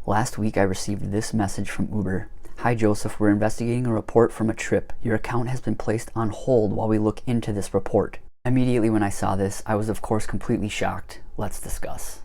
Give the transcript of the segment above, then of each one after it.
Last week I received this message from Uber. Hi Joseph, we're investigating a report from a trip. Your account has been placed on hold while we look into this report. Immediately when I saw this, I was of course completely shocked. Let's discuss.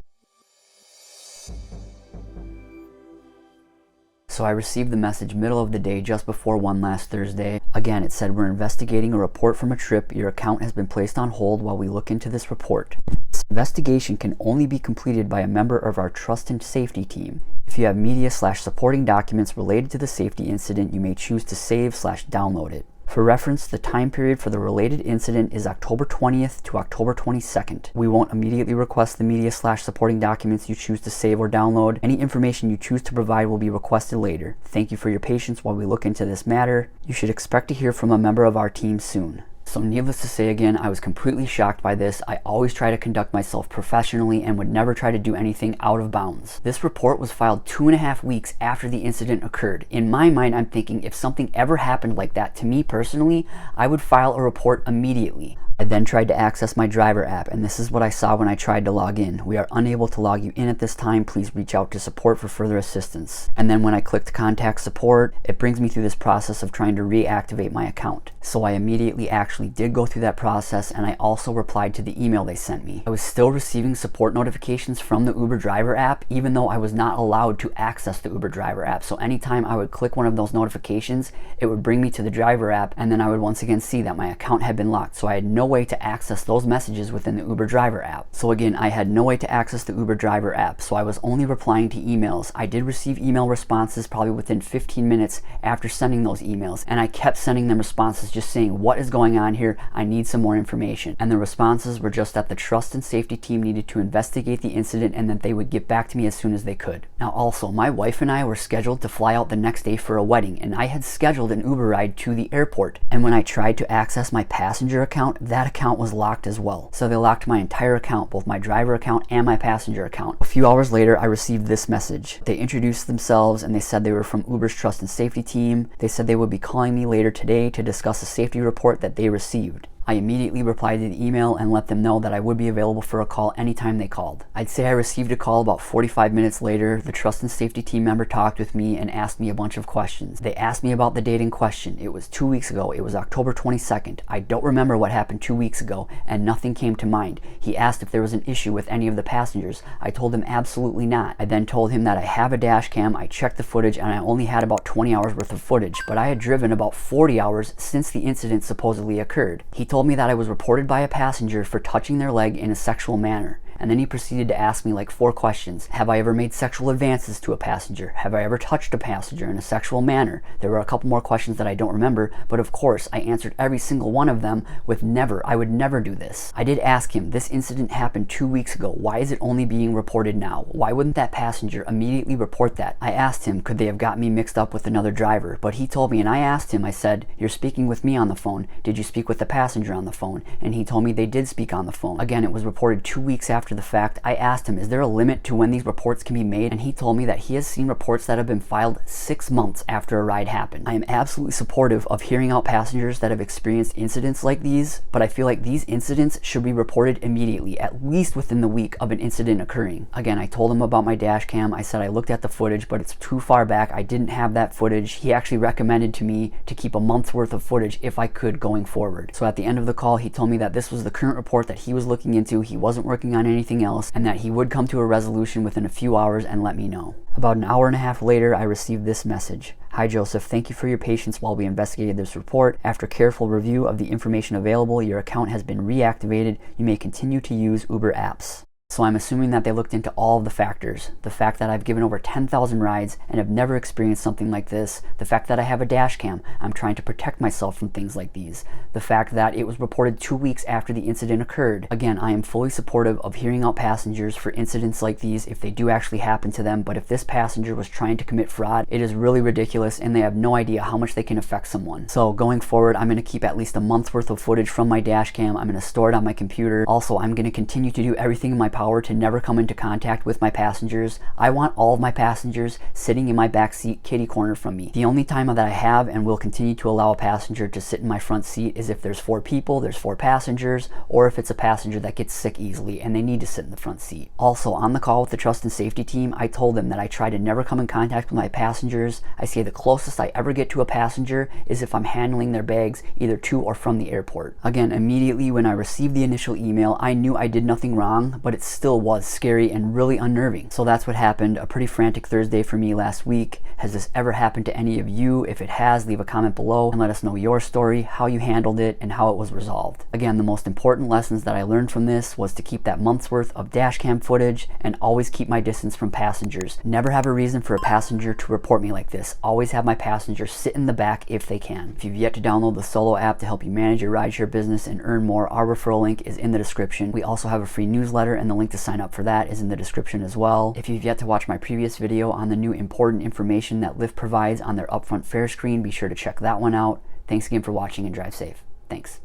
So I received the message middle of the day just before 1 last Thursday. Again, it said we're investigating a report from a trip. Your account has been placed on hold while we look into this report. This investigation can only be completed by a member of our trust and safety team. If you have media/supporting documents related to the safety incident, you may choose to save/download it. For reference, the time period for the related incident is October 20th to October 22nd. We won't immediately request the media/supporting documents you choose to save or download. Any information you choose to provide will be requested later. Thank you for your patience while we look into this matter. You should expect to hear from a member of our team soon. So needless to say again, I was completely shocked by this. I always try to conduct myself professionally and would never try to do anything out of bounds. This report was filed 2.5 weeks after the incident occurred. In my mind, I'm thinking if something ever happened like that to me personally, I would file a report immediately. I then tried to access my driver app, and this is what I saw when I tried to log in. We are unable to log you in at this time. Please reach out to support for further assistance. And then when I clicked contact support, it brings me through this process of trying to reactivate my account. So I immediately actually did go through that process, and I also replied to the email they sent me. I was still receiving support notifications from the Uber driver app, even though I was not allowed to access the Uber driver app. So anytime I would click one of those notifications, it would bring me to the driver app, and then I would once again see that my account had been locked. So I had no way to access those messages within the Uber driver app. So again, I had no way to access the Uber driver app, so I was only replying to emails. I did receive email responses probably within 15 minutes after sending those emails, and I kept sending them responses just saying, what is going on here? I need some more information. And the responses were just that the trust and safety team needed to investigate the incident and that they would get back to me as soon as they could. Now also, my wife and I were scheduled to fly out the next day for a wedding, and I had scheduled an Uber ride to the airport. And when I tried to access my passenger account, that account was locked as well. So they locked my entire account, both my driver account and my passenger account. A few hours later, I received this message. They introduced themselves and they said they were from Uber's trust and safety team. They said they would be calling me later today to discuss a safety report that they received. I immediately replied to the email and let them know that I would be available for a call anytime they called. I'd say I received a call about 45 minutes later. The trust and safety team member talked with me and asked me a bunch of questions. They asked me about the date in question. It was 2 weeks ago. It was October 22nd. I don't remember what happened 2 weeks ago, and nothing came to mind. He asked if there was an issue with any of the passengers. I told him absolutely not. I then told him that I have a dash cam, I checked the footage, and I only had about 20 hours worth of footage, but I had driven about 40 hours since the incident supposedly occurred. He told me that I was reported by a passenger for touching their leg in a sexual manner. And then he proceeded to ask me like 4 questions. Have I ever made sexual advances to a passenger? Have I ever touched a passenger in a sexual manner? There were a couple more questions that I don't remember, but of course I answered every single one of them with never. I would never do this. I did ask him, this incident happened 2 weeks ago. Why is it only being reported now? Why wouldn't that passenger immediately report that? I asked him, could they have got me mixed up with another driver? But he told me, and I asked him, I said, you're speaking with me on the phone. Did you speak with the passenger on the phone? And he told me they did speak on the phone. Again, it was reported 2 weeks after the fact. I asked him, is there a limit to when these reports can be made? And he told me that he has seen reports that have been filed 6 months after a ride happened. I am absolutely supportive of hearing out passengers that have experienced incidents like these, but I feel like these incidents should be reported immediately, at least within the week of an incident occurring. Again, I told him about my dash cam. I said I looked at the footage, but it's too far back. I didn't have that footage. He actually recommended to me to keep a month's worth of footage if I could going forward. So at the end of the call, he told me that this was the current report that he was looking into. He wasn't working on anything else, and that he would come to a resolution within a few hours and let me know. About an hour and a half later, I received this message. Hi Joseph, thank you for your patience while we investigated this report. After careful review of the information available, your account has been reactivated. You may continue to use Uber apps. So I'm assuming that they looked into all of the factors. The fact that I've given over 10,000 rides and have never experienced something like this. The fact that I have a dash cam. I'm trying to protect myself from things like these. The fact that it was reported 2 weeks after the incident occurred. Again, I am fully supportive of hearing out passengers for incidents like these if they do actually happen to them, but if this passenger was trying to commit fraud, it is really ridiculous and they have no idea how much they can affect someone. So going forward, I'm going to keep at least a month's worth of footage from my dash cam. I'm going to store it on my computer. Also, I'm going to continue to do everything in my power power to never come into contact with my passengers. I want all of my passengers sitting in my back seat kitty corner from me. The only time that I have and will continue to allow a passenger to sit in my front seat is if there's 4 people, there's 4 passengers, or if it's a passenger that gets sick easily and they need to sit in the front seat. Also, on the call with the trust and safety team, I told them that I try to never come in contact with my passengers. I say the closest I ever get to a passenger is if I'm handling their bags either to or from the airport. Again, immediately when I received the initial email, I knew I did nothing wrong, but it still was scary and really unnerving. So that's what happened. A pretty frantic Thursday for me last week. Has this ever happened to any of you? If it has, leave a comment below and let us know your story, how you handled it, and how it was resolved. Again, the most important lessons that I learned from this was to keep that month's worth of dash cam footage and always keep my distance from passengers. Never have a reason for a passenger to report me like this. Always have my passengers sit in the back if they can. If you've yet to download the Solo app to help you manage your rideshare business and earn more, our referral link is in the description. We also have a free newsletter and the link to sign up for that is in the description as well. If you've yet to watch my previous video on the new important information that Lyft provides on their upfront fare screen, be sure to check that one out. Thanks again for watching and drive safe. Thanks.